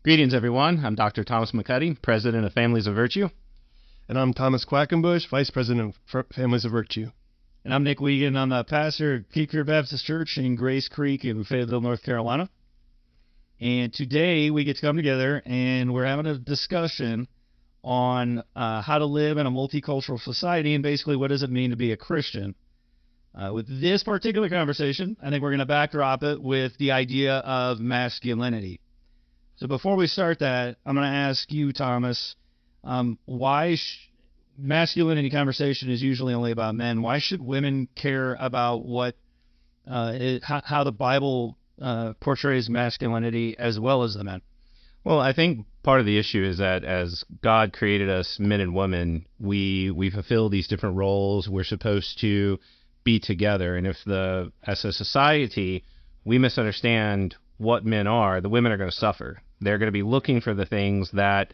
Greetings, everyone. I'm Dr. Thomas McCuddy, President of Families of Virtue. And I'm Thomas Quackenbush, Vice President of Families of Virtue. And I'm Nick Wiegand. I'm the pastor at Cape Fear Baptist Church in Grace Creek in Fayetteville, North Carolina. And today we get to come together and we're having a discussion on how to live in a multicultural society and basically what does it mean to be a Christian. With this particular conversation, I think we're going to backdrop it with the idea of masculinity. So before we start that, I'm going to ask you, Thomas, why masculinity conversation is usually only about men. Why should women care about how the Bible portrays masculinity as well as the men? Well, I think part of the issue is that as God created us, men and women, we fulfill these different roles. We're supposed to be together. And if as a society, we misunderstand what men are, the women are going to suffer. They're going to be looking for the things that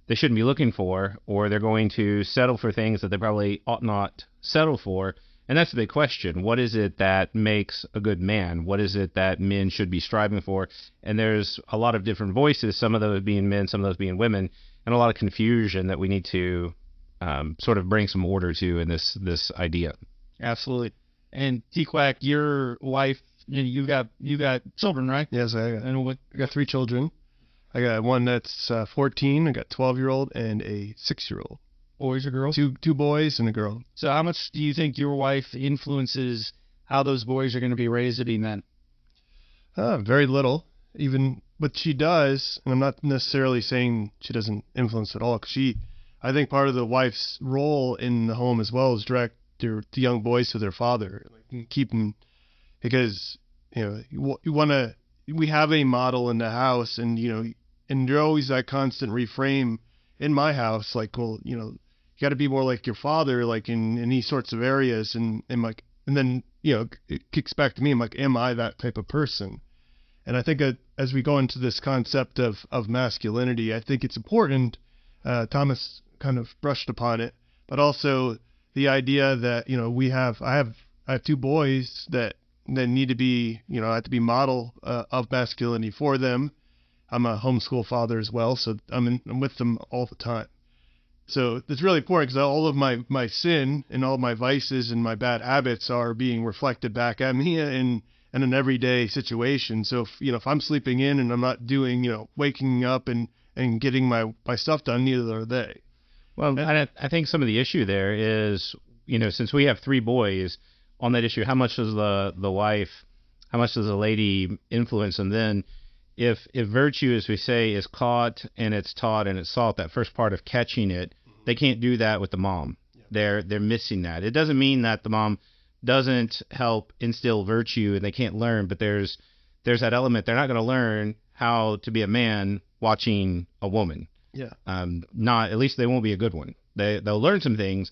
they shouldn't be looking for, or they're going to settle for things that they probably ought not settle for. And that's the big question. What is it that makes a good man? What is it that men should be striving for? And there's a lot of different voices, some of those being men, some of those being women, and a lot of confusion that we need to sort of bring some order to in this idea. Absolutely. And T-Quack, your wife, you got children, right? Yes, I got 3 children. I got one that's 14, I got a 12-year-old, and a 6-year-old. Boys or girls? Two boys and a girl. So how much do you think your wife influences how those boys are going to be raised to be men? Very little. But she does, and I'm not necessarily saying she doesn't influence at all, because I think part of the wife's role in the home as well is direct the young boys to their father, keep them, because we have a model in the house, and there's always that constant reframe in my house, like, well, you got to be more like your father, like in these sorts of areas, and then it kicks back to me. I'm like, am I that type of person? And I think that as we go into this concept of masculinity, I think it's important. Thomas kind of brushed upon it, but also the idea that I have 2 boys that need to be I have to be model of masculinity for them. I'm a homeschool father as well, so I'm with them all the time. So it's really important, because all of my sin and all of my vices and my bad habits are being reflected back at me in an everyday situation. So if I'm sleeping in and I'm not doing waking up and getting my stuff done, neither are they. Well, I think some of the issue there is, since we have 3 boys, on that issue, how much does the wife, how much does the lady influence? And then if virtue, as we say, is caught and it's taught and it's taught, that first part of catching it, they can't do that with the mom. Yeah. They're missing that. It doesn't mean that the mom doesn't help instill virtue and they can't learn, but there's that element. They're not going to learn how to be a man watching a woman. Yeah. At least they won't be a good one. They'll learn some things,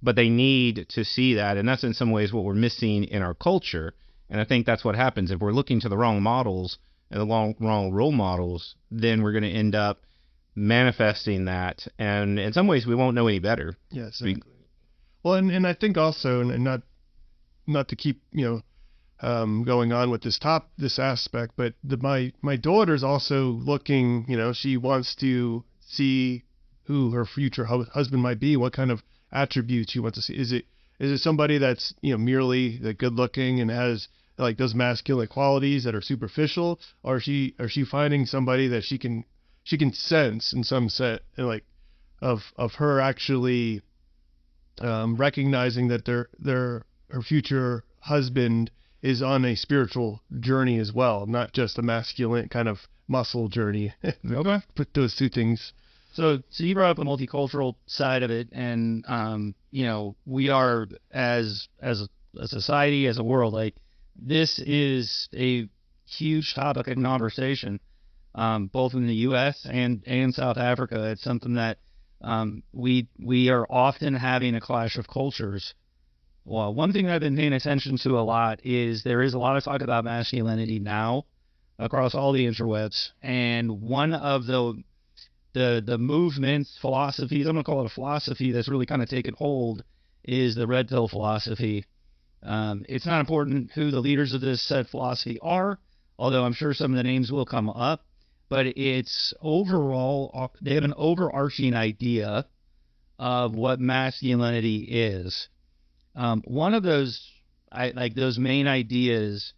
but they need to see that, and that's in some ways what we're missing in our culture. And I think that's what happens. If we're looking to the wrong models and the wrong role models, then we're going to end up manifesting that, and in some ways we won't know any better. Yes, exactly. Well, and I think also, and not to keep going on with this aspect, but my daughter's also looking. She wants to see who her future husband might be, what kind of attributes she wants to see. Is it somebody that's merely good looking and has like those masculine qualities that are superficial, or is she finding somebody that she can sense in some set, and like of her actually recognizing that her future husband is on a spiritual journey as well, not just a masculine kind of muscle journey. Okay. Put those 2 things. So you brought up the multicultural side of it, and we are as a society, as a world, like this is a huge topic of conversation, both in the U.S. and South Africa. It's something that we are often having a clash of cultures. Well, one thing I've been paying attention to a lot is there is a lot of talk about masculinity now across all the interwebs, and one of the movement's philosophies, I'm going to call it a philosophy that's really kind of taken hold, is the red pill philosophy. It's not important who the leaders of this said philosophy are, although I'm sure some of the names will come up. but it's overall, they have an overarching idea of what masculinity is. One of those, those main ideas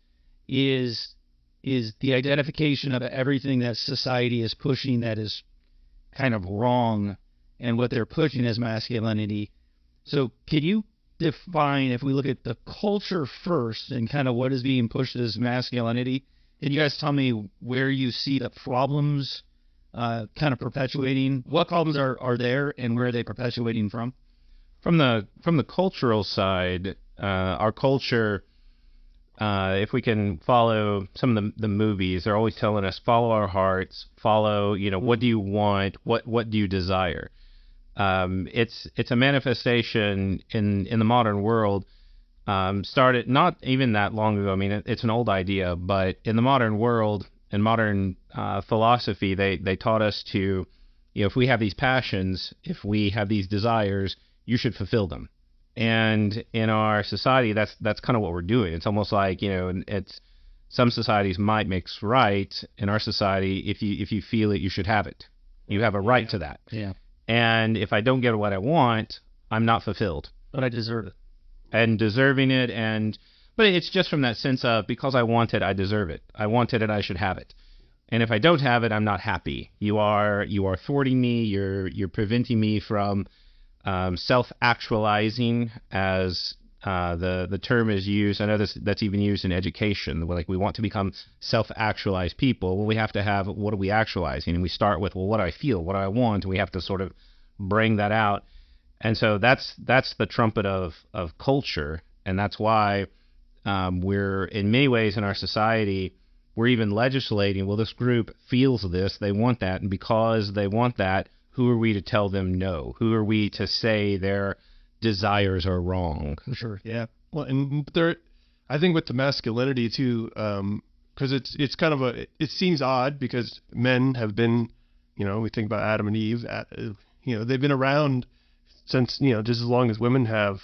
is the identification of everything that society is pushing that is kind of wrong, and what they're pushing as masculinity. So can you define, if we look at the culture first and kind of what is being pushed as masculinity, can you guys tell me where you see the problems kind of perpetuating? What problems are there, and where are they perpetuating from? From the cultural side, our culture, if we can follow some of the movies, they're always telling us, follow our hearts, follow, what do you want, what do you desire? It's a manifestation in the modern world. Started not even that long ago. I mean, it's an old idea, but in the modern world, in modern philosophy, they taught us to, if we have these passions, if we have these desires, you should fulfill them. And in our society, that's kind of what we're doing. It's almost like, it's some societies might mix right. In our society, if you feel it, you should have it. You have a right to that. Yeah. And if I don't get what I want, I'm not fulfilled. But I deserve it. And deserving it, but it's just from that sense of, because I want it, I deserve it. I wanted it, I should have it. And if I don't have it, I'm not happy. You are thwarting me. You're preventing me from self-actualizing, as the term is used. I know that's even used in education. Like, we want to become self-actualized people. Well, we have to have, what are we actualizing? And we start with, well, what do I feel? What do I want? And we have to sort of bring that out. And so that's the trumpet of culture. And that's why we're, in many ways in our society, we're even legislating, well, this group feels this, they want that. And because they want that, who are we to tell them no? Who are we to say their desires are wrong? Sure. Yeah. Well, and I think with the masculinity too, because it's kind of it seems odd, because men have been, we think about Adam and Eve, they've been around since, just as long as women have.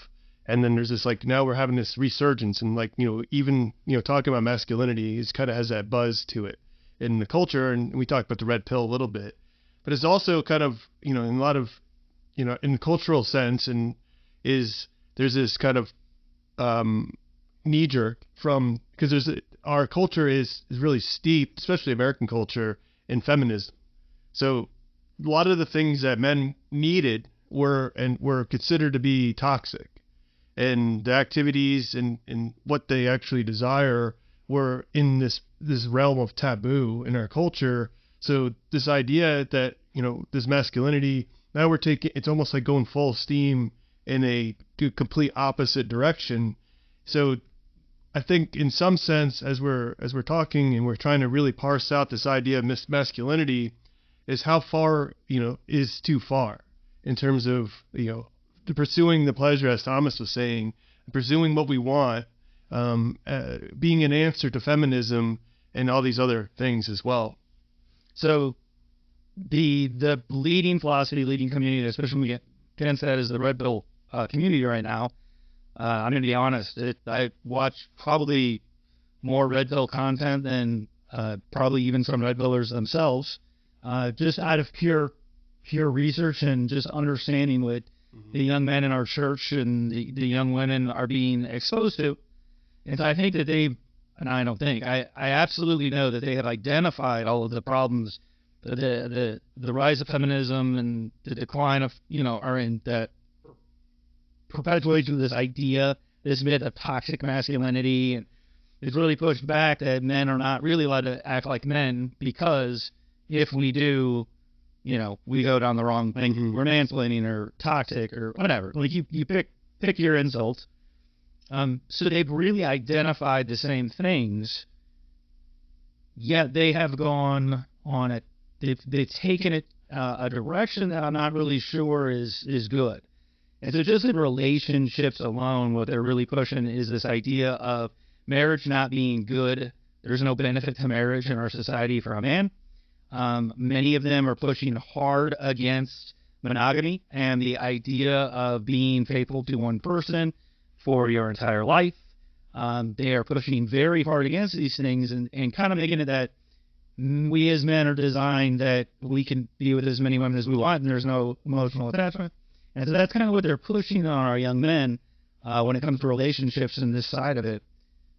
And then there's this, now we're having this resurgence, and even, talking about masculinity is kind of has that buzz to it in the culture. And we talked about the red pill a little bit, but it's also kind of, in a lot of, in the cultural sense, and there's this kind of knee jerk from, because our culture is really steeped, especially American culture, in feminism. So a lot of the things that men needed were considered to be toxic, and the activities and what they actually desire were in this realm of taboo in our culture. So this idea that, this masculinity, now it's almost like going full steam in a complete opposite direction. So I think in some sense, as we're talking and we're trying to really parse out this idea of masculinity, is how far, is too far in terms of, pursuing the pleasure, as Thomas was saying, pursuing what we want, being an answer to feminism and all these other things as well. So the leading philosophy, leading community, especially when we get into that, is the red pill community right now. I'm going to be honest, I watch probably more red pill content than probably even some red pillers themselves, just out of pure research and just understanding what the young men in our church and the young women are being exposed to. And so I think that I absolutely know that they have identified all of the problems, the rise of feminism and the decline of, are in that perpetuation of this idea, this myth of toxic masculinity. And it's really pushed back that men are not really allowed to act like men, because if we do, we go down the wrong thing. Mm-hmm. We're mansplaining or toxic or whatever. Like, you pick your insults. So they've really identified the same things, yet they have gone on it. They've taken it a direction that I'm not really sure is good. And so just in relationships alone, what they're really pushing is this idea of marriage not being good. There's no benefit to marriage in our society for a man. Many of them are pushing hard against monogamy and the idea of being faithful to one person for your entire life. They are pushing very hard against these things and kind of making it that we as men are designed that we can be with as many women as we want, and there's no emotional attachment. And so that's kind of what they're pushing on our young men when it comes to relationships and this side of it.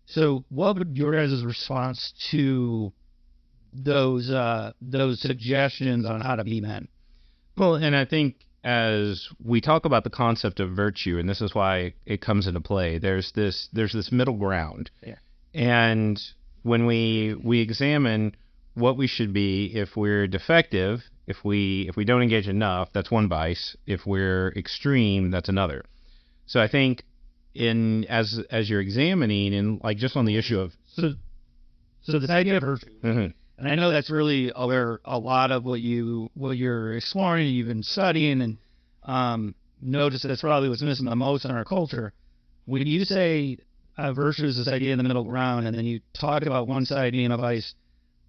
So what would your guys' response to those suggestions on how to be men? Well, and I think as we talk about the concept of virtue, and this is why it comes into play, there's this middle ground. Yeah. And when we examine what we should be, if we're defective, if we don't engage enough, that's one vice. If we're extreme, that's another. So I think as you're examining, and like just on the issue of so this idea of virtue, mm-hmm. and I know that's really where a lot of what you're exploring, you've been studying, and notice that's probably what's missing the most in our culture. When you say virtue is this idea in the middle ground, and then you talk about one side being a vice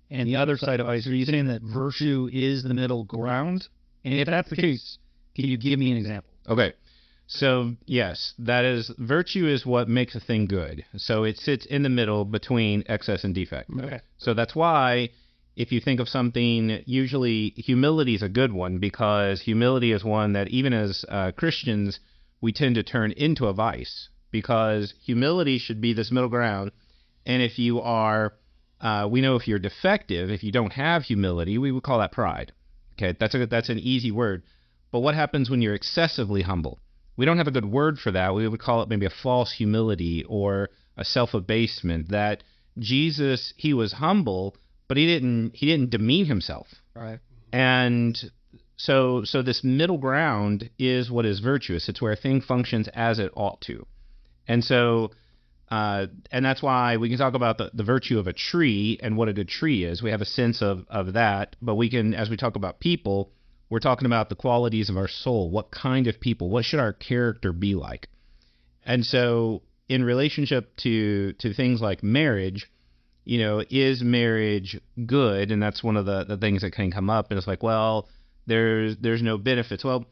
and the other side of vice, are you saying that virtue is the middle ground? And if that's the case, can you give me an example? Okay. So, yes, that is, virtue is what makes a thing good. So it sits in the middle between excess and defect. Okay. So that's why if you think of something, usually humility is a good one, because humility is one that even as Christians, we tend to turn into a vice, because humility should be this middle ground. And if you are, we know if you're defective, if you don't have humility, we would call that pride. Okay, that's an easy word. But what happens when you're excessively humble? We don't have a good word for that. We would call it maybe a false humility or a self-abasement. That Jesus, he was humble, but he didn't demean himself. Right. And so this middle ground is what is virtuous. It's where a thing functions as it ought to. And so, and that's why we can talk about the virtue of a tree and what a good tree is. We have a sense of that, but we can, as we talk about people, we're talking about the qualities of our soul. What kind of people? What should our character be like? And so in relationship to things like marriage, is marriage good? And that's one of the things that can come up. And it's like, well, there's no benefits. Well,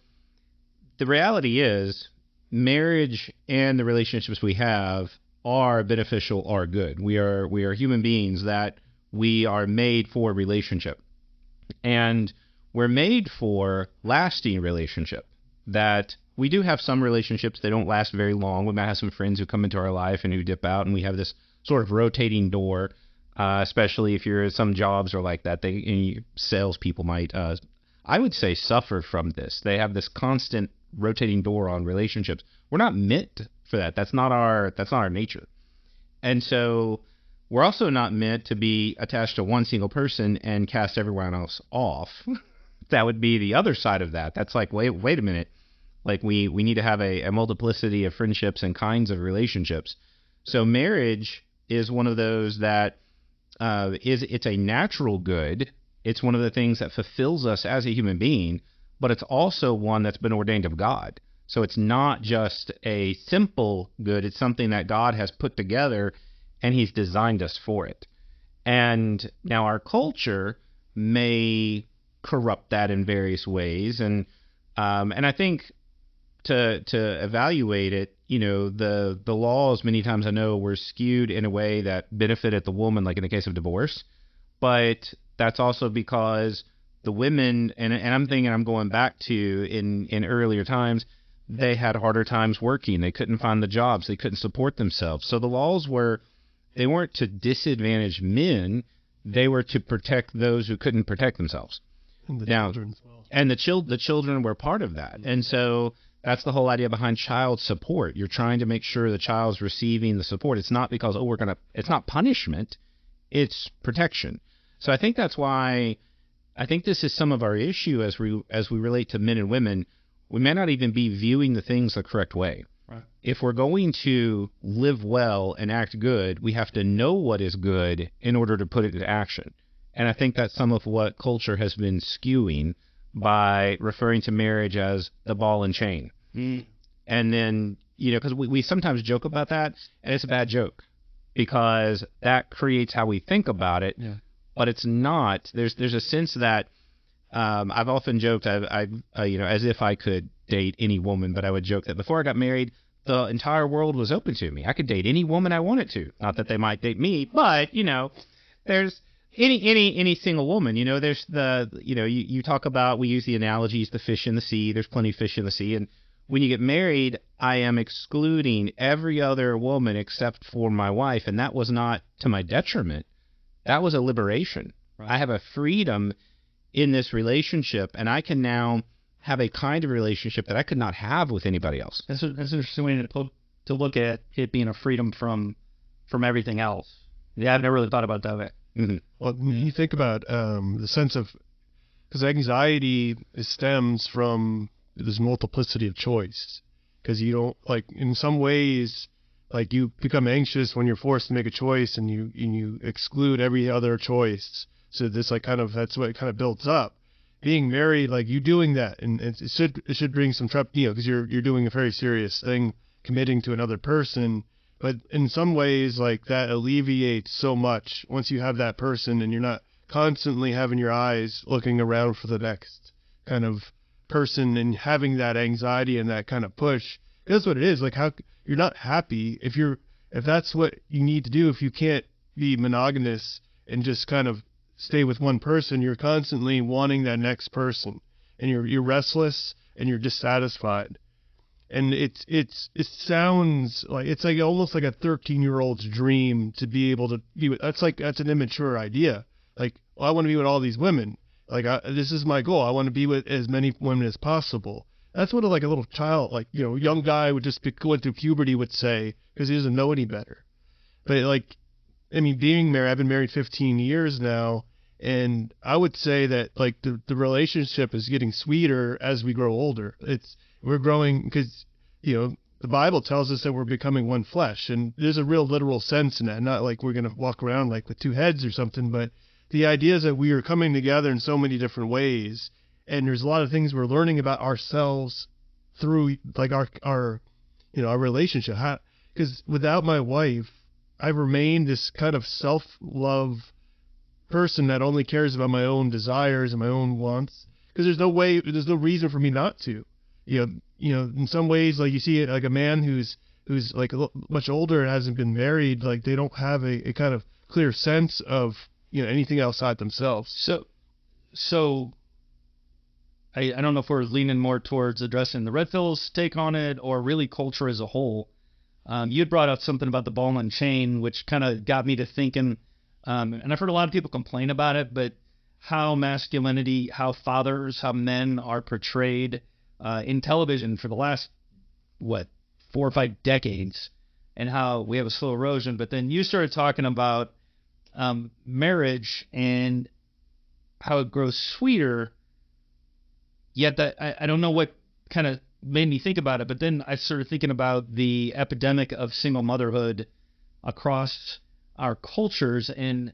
the reality is marriage and the relationships we have are beneficial, are good. We are human beings that we are made for relationship. And we're made for lasting relationship. That we do have some relationships that don't last very long. We might have some friends who come into our life and who dip out, and we have this sort of rotating door, especially if you're some jobs are like that. Salespeople might, I would say, suffer from this. They have this constant rotating door on relationships. We're not meant for that. That's not our nature. And so we're also not meant to be attached to one single person and cast everyone else off. That would be the other side of that. That's like, wait a minute. Like we need to have a multiplicity of friendships and kinds of relationships. So marriage is one of those that it's a natural good. It's one of the things that fulfills us as a human being, but it's also one that's been ordained of God. So it's not just a simple good. It's something that God has put together, and he's designed us for it. And now our culture may corrupt that in various ways, and I think to evaluate it, the laws many times I know were skewed in a way that benefited the woman, like in the case of divorce, but that's also because the women, and I'm thinking, I'm going back to in earlier times, they had harder times working. They couldn't find the jobs. They couldn't support themselves. So the laws they weren't to disadvantage men. They were to protect those who couldn't protect themselves. And the children as well. And the children were part of that. And so that's the whole idea behind child support. You're trying to make sure the child's receiving the support. It's not because, it's not punishment. It's protection. So I think that's why I think this is some of our issue as we relate to men and women. We may not even be viewing the things the correct way. Right. If we're going to live well and act good, we have to know what is good in order to put it into action. And I think that's some of what culture has been skewing by referring to marriage as the ball and chain. Mm. And then, because we sometimes joke about that, and it's a bad joke because that creates how we think about it. Yeah. But it's not. There's a sense that I've often joked, as if I could date any woman, but I would joke that before I got married, the entire world was open to me. I could date any woman I wanted to. Not that they might date me, but, there's any single woman, there's you talk about, we use the analogies, the fish in the sea. There's plenty of fish in the sea, and when you get married, I am excluding every other woman except for my wife, and that was not to my detriment. That was a liberation. Right. I have a freedom in this relationship, and I can now have a kind of relationship that I could not have with anybody else. That's an interesting way to look at it being a freedom from everything else. Yeah, I've never really thought about it that way. Mm-hmm. Well, you think about the sense of, because anxiety stems from this multiplicity of choice. Because you don't, like, in some ways, like, you become anxious when you're forced to make a choice, and you exclude every other choice. So this, like, that's what it kind of builds up. Being married, like, you doing that, and it should bring some because you're doing a very serious thing, committing to another person. But in some ways, like, that alleviates so much once you have that person, and you're not constantly having your eyes looking around for the next kind of person and having that anxiety and that kind of push. That's what it is. Like, how you're not happy if that's what you need to do. If you can't be monogamous and just kind of stay with one person, you're constantly wanting that next person, and you're restless and you're dissatisfied. And it sounds like it's like almost like a 13-year-old's dream to be able to be with. That's an immature idea. Like, well, I want to be with all these women. Like, this is my goal. I want to be with as many women as possible. That's what a little child, like, young guy would just be going through puberty would say, because he doesn't know any better. But, like, I mean, being married, I've been married 15 years now, and I would say that, like, the relationship is getting sweeter as we grow older. We're growing because, the Bible tells us that we're becoming one flesh, and there's a real literal sense in that. Not like we're going to walk around like with two heads or something, but the idea is that we are coming together in so many different ways, and there's a lot of things we're learning about ourselves through, like, our relationship. Because without my wife, I remain this kind of self-love person that only cares about my own desires and my own wants. Because there's no reason for me not to. In some ways, like, you see it, like, a man who's like much older and hasn't been married, like, they don't have a kind of clear sense of anything outside themselves. So I don't know if we're leaning more towards addressing the Red Pill's take on it or really culture as a whole. You had brought up something about the ball and chain, which kind of got me to thinking, and I've heard a lot of people complain about it, but how masculinity, how men are portrayed in television for the last, 4 or 5 decades, and how we have a slow erosion. But then you started talking about marriage and how it grows sweeter, yet that I don't know what kind of made me think about it, but then I started thinking about the epidemic of single motherhood across our cultures, and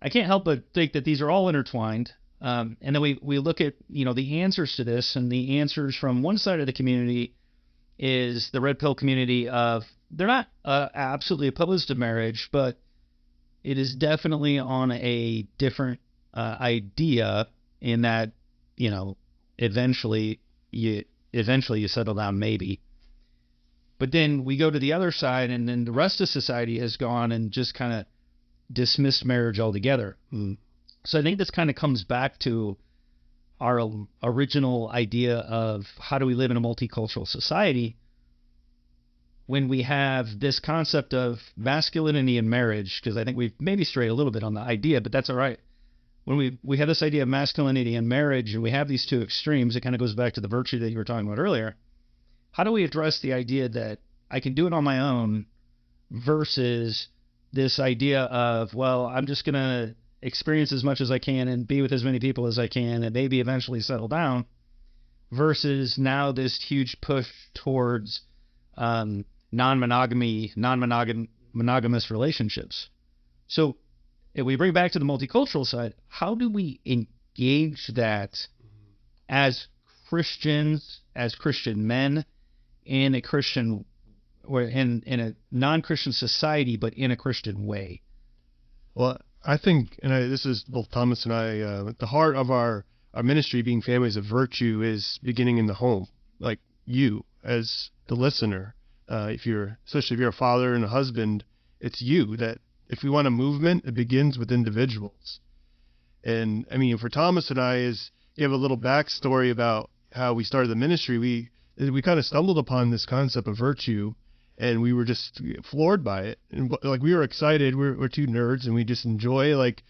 I can't help but think that these are all intertwined. And then we look at, the answers to this, and the answers from one side of the community is the red pill community of, they're not absolutely opposed to marriage, but it is definitely on a different idea in that, eventually you settle down, maybe. But then we go to the other side, and then the rest of society has gone and just kind of dismissed marriage altogether. So I think this kind of comes back to our original idea of how do we live in a multicultural society when we have this concept of masculinity and marriage, because I think we've maybe strayed a little bit on the idea, but that's all right. When we have this idea of masculinity and marriage, and we have these two extremes, it kind of goes back to the virtue that you were talking about earlier. How do we address the idea that I can do it on my own versus this idea of, well, I'm just going to experience as much as I can and be with as many people as I can and maybe eventually settle down, versus now this huge push towards non-monogamous relationships. So if we bring back to the multicultural side, how do we engage that as Christians, as Christian men, in a Christian or in a non-Christian society, but in a Christian way? Well, I think, and this is both Thomas and I, at the heart of our ministry, being families of virtue, is beginning in the home. Like you, as the listener, especially if you're a father and a husband, it's you that, if we want a movement, it begins with individuals. And I mean, for Thomas and I, is you have a little backstory about how we started the ministry. We kind of stumbled upon this concept of virtue, and we were just floored by it. And like, we were excited. We're two nerds, and we just enjoy like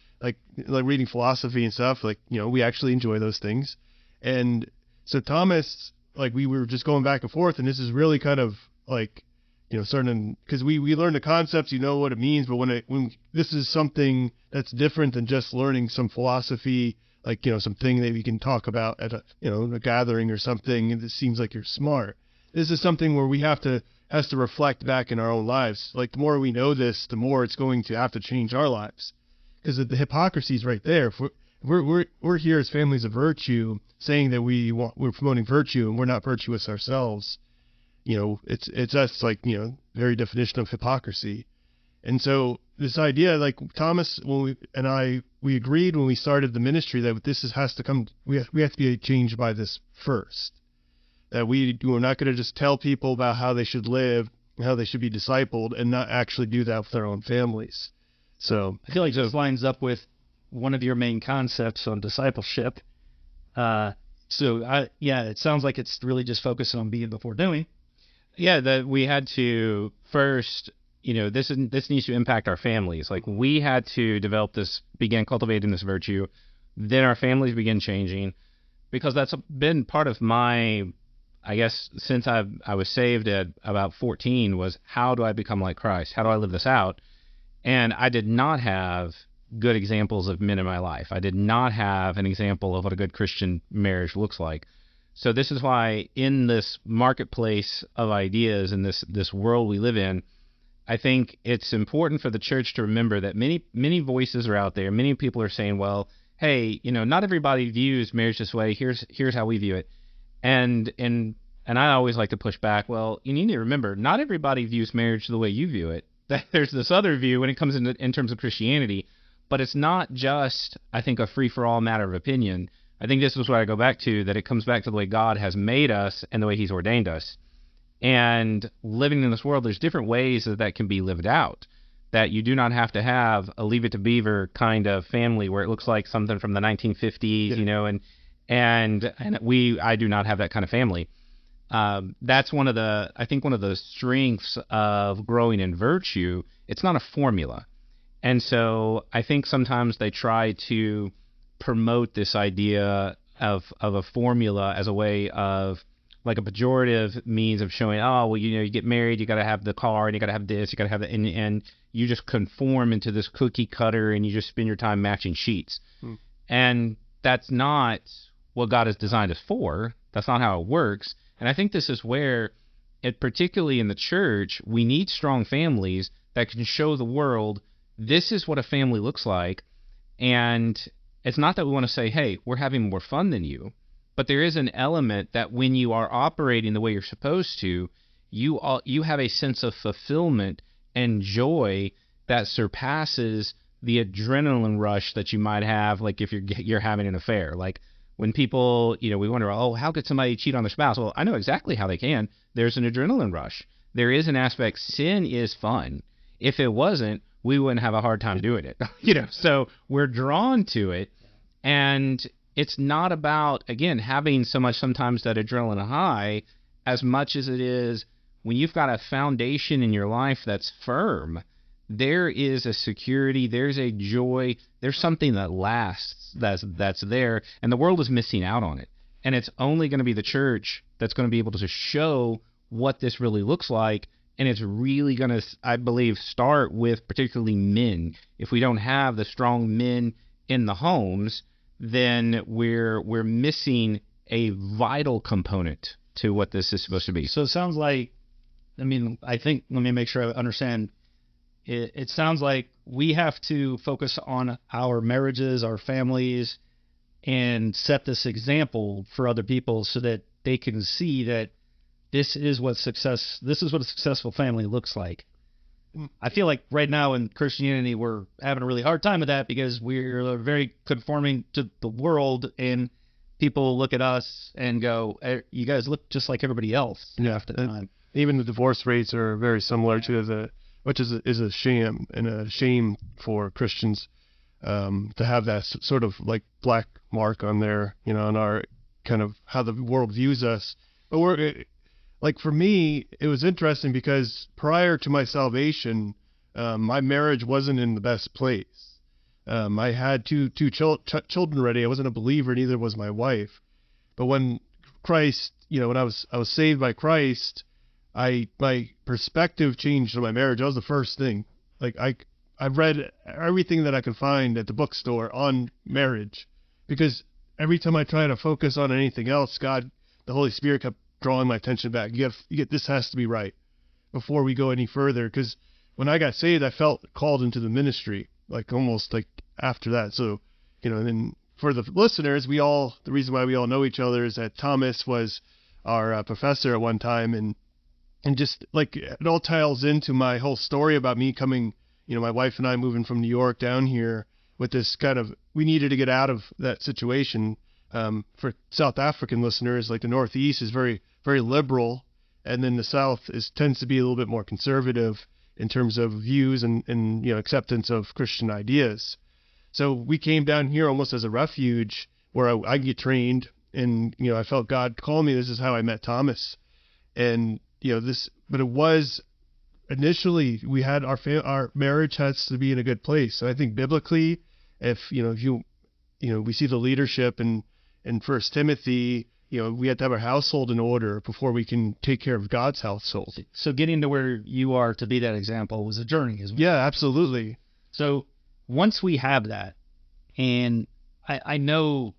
reading philosophy and stuff. Like, you know, we actually enjoy those things. And so Thomas, like, we were just going back and forth, and this is really kind of like, you know, starting, because we learn the concepts, you know what it means, but when this is something that's different than just learning some philosophy, like, you know, something that we can talk about at a, you know, a gathering or something, and it seems like you're smart. This is something where we has to reflect back in our own lives. Like, the more we know this, the more it's going to have to change our lives, because the hypocrisy is right there. If we're here as families of virtue, saying that we're promoting virtue, and we're not virtuous ourselves. You know, it's us, like, you know, very definition of hypocrisy. And so this idea, like, Thomas, we agreed when we started the ministry that has to come. We have to be changed by this first. That we're not going to just tell people about how they should live, how they should be discipled, and not actually do that with their own families. So I feel like this lines up with one of your main concepts on discipleship. It sounds like it's really just focusing on being before doing. Yeah, that we had to first, you know, this needs to impact our families. Like, we had to begin cultivating this virtue. Then our families begin changing, because that's been part of my, I guess, since I was saved at about 14, was how do I become like Christ? How do I live this out? And I did not have good examples of men in my life. I did not have an example of what a good Christian marriage looks like. So this is why, in this marketplace of ideas and this world we live in, I think it's important for the church to remember that many voices are out there. Many people are saying, well, hey, you know, not everybody views marriage this way. Here's how we view it. And I always like to push back. Well, you need to remember, not everybody views marriage the way you view it. There's this other view when it comes in terms of Christianity, but it's not just, I think, a free-for-all matter of opinion. I think this is what I go back to, that it comes back to the way God has made us and the way he's ordained us. And living in this world, there's different ways that can be lived out, that you do not have to have a Leave It to Beaver kind of family where it looks like something from the 1950s, you know, and I do not have that kind of family. That's one of the strengths of growing in virtue. It's not a formula. And so I think sometimes they try to promote this idea of a formula as a way of, like, a pejorative means of showing, oh, well, you know, you get married, you got to have the car, and you got to have this, you got to have that, and you just conform into this cookie cutter, and you just spend your time matching sheets. And that's not what God has designed us for. That's not how it works. And I think this is where, particularly in the church, we need strong families that can show the world this is what a family looks like. And it's not that we want to say, hey, we're having more fun than you, but there is an element that when you are operating the way you're supposed to, you have a sense of fulfillment and joy that surpasses the adrenaline rush that you might have, like if you're having an affair. Like, when people, you know, we wonder, oh, how could somebody cheat on their spouse? Well, I know exactly how they can. There's an adrenaline rush. There is an aspect. Sin is fun. If it wasn't, we wouldn't have a hard time doing it. You know, so we're drawn to it. And it's not about, again, having so much sometimes that adrenaline high, as much as it is when you've got a foundation in your life that's firm. There is a security, there's a joy, there's something that lasts, that's there, and the world is missing out on it. And it's only going to be the church that's going to be able to show what this really looks like, and it's really going to, I believe, start with particularly men. If we don't have the strong men in the homes, then we're missing a vital component to what this is supposed to be. So it sounds like, I think, let me make sure I understand. It sounds like we have to focus on our marriages, our families, and set this example for other people so that they can see that this is what a successful family looks like. I feel like right now in Christianity, we're having a really hard time with that because we're very conforming to the world, and people look at us and go, you guys look just like everybody else half the time. Even the divorce rates are very similar to which is a sham and a shame for Christians. to have that sort of like black mark on there, you know, on our kind of how the world views us. But like for me, it was interesting because prior to my salvation, my marriage wasn't in the best place. I had two children already. I wasn't a believer, neither was my wife. But when Christ, you know, when I was saved by Christ, my perspective changed on my marriage. That was the first thing. Like I've read everything that I could find at the bookstore on marriage, because every time I try to focus on anything else, God, the Holy Spirit kept drawing my attention back. You get this has to be right before we go any further. Because when I got saved, I felt called into the ministry, like almost like after that. So, you know, and then for the listeners, the reason why we all know each other is that Thomas was our professor at one time, and just like it all ties into my whole story about me coming, you know, my wife and I moving from New York down here with this kind of, we needed to get out of that situation. For South African listeners, like the Northeast is very, very liberal, and then the South tends to be a little bit more conservative in terms of views and you know, acceptance of Christian ideas. So we came down here almost as a refuge where I get trained, and you know, I felt God call me. This is how I met Thomas, and you know, but it was initially we had our marriage has to be in a good place. So I think biblically, if you we see the leadership in First Timothy, you know, we have to have our household in order before we can take care of God's household. So getting to where you are to be that example was a journey, isn't it? Yeah, absolutely. So once we have that, and I know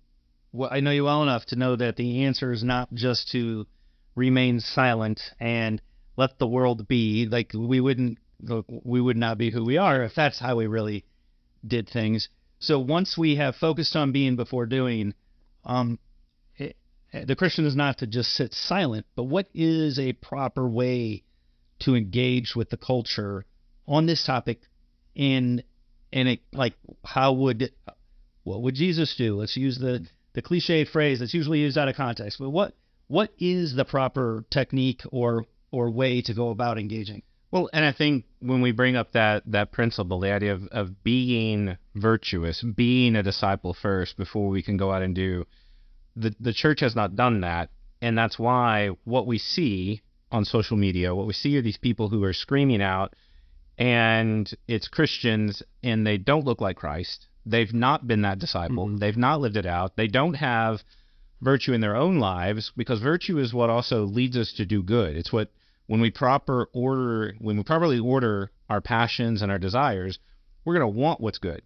you well enough to know that the answer is not just to remain silent and let the world be. Like we would not be who we are if that's how we really did things. So once we have focused on being before doing, the Christian is not to just sit silent, but what is a proper way to engage with the culture on this topic what would Jesus do? Let's use the cliched phrase that's usually used out of context. But what is the proper technique or way to go about engaging? Well, and I think when we bring up that principle, the idea of being virtuous, being a disciple first before we can go out and do, the church has not done that. And that's why what we see on social media, what we see are these people who are screaming out, and it's Christians, and they don't look like Christ. They've not been that disciple. Mm-hmm. They've not lived it out. They don't have virtue in their own lives, because virtue is what also leads us to do good. It's what, when we properly order our passions and our desires, we're going to want what's good.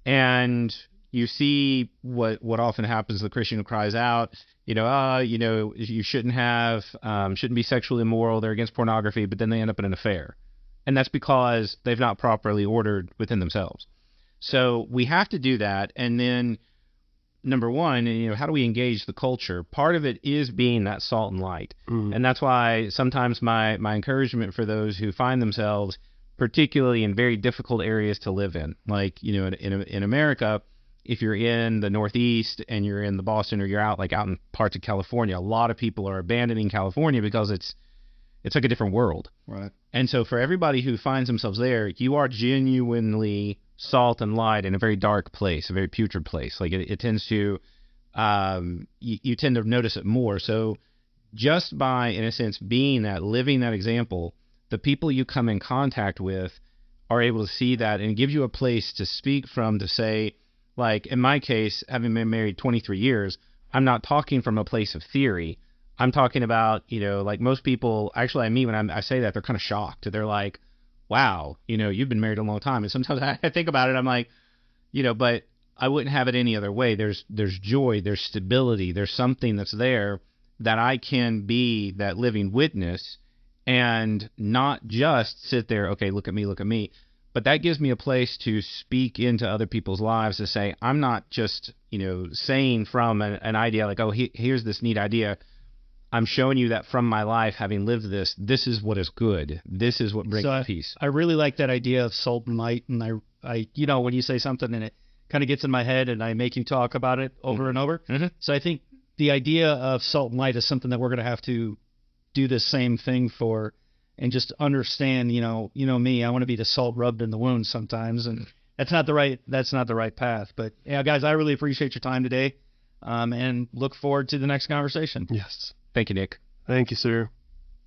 And you see what often happens, the Christian who cries out, you shouldn't be sexually immoral, they're against pornography, but then they end up in an affair. And that's because they've not properly ordered within themselves. So we have to do that. And then number one, how do we engage the culture? Part of it is being that salt and light. Mm. And that's why sometimes my encouragement for those who find themselves particularly in very difficult areas to live in, like, in America, if you're in the Northeast and you're in the Boston, or you're out in parts of California, a lot of people are abandoning California because it's like a different world. Right. And so for everybody who finds themselves there, you are genuinely salt and light in a very dark place, a very putrid place. Like it tends to, you tend to notice it more. So just by, in a sense, living that example, the people you come in contact with are able to see that and give you a place to speak from, to say, like in my case, having been married 23 years, I'm not talking from a place of theory. I'm talking about, like most people, actually I meet when I say that, they're kind of shocked. They're like, wow, you've been married a long time. And sometimes I think about it, I'm like, but I wouldn't have it any other way. There's joy, there's stability, there's something that's there that I can be that living witness and not just sit there, okay, look at me. But that gives me a place to speak into other people's lives, to say, I'm not just, saying from an idea like, oh, here's this neat idea. I'm showing you that from my life, having lived this is what is good. This is what brings peace. I really like that idea of salt and light. And I when you say something and it kind of gets in my head and I make you talk about it over mm-hmm. and over. Mm-hmm. So I think the idea of salt and light is something that we're going to have to do the same thing for, and just understand, me, I want to be the salt rubbed in the wound sometimes. And that's not the right path. But yeah, guys, I really appreciate your time today, and look forward to the next conversation. Yes. Thank you, Nick. Thank you, sir.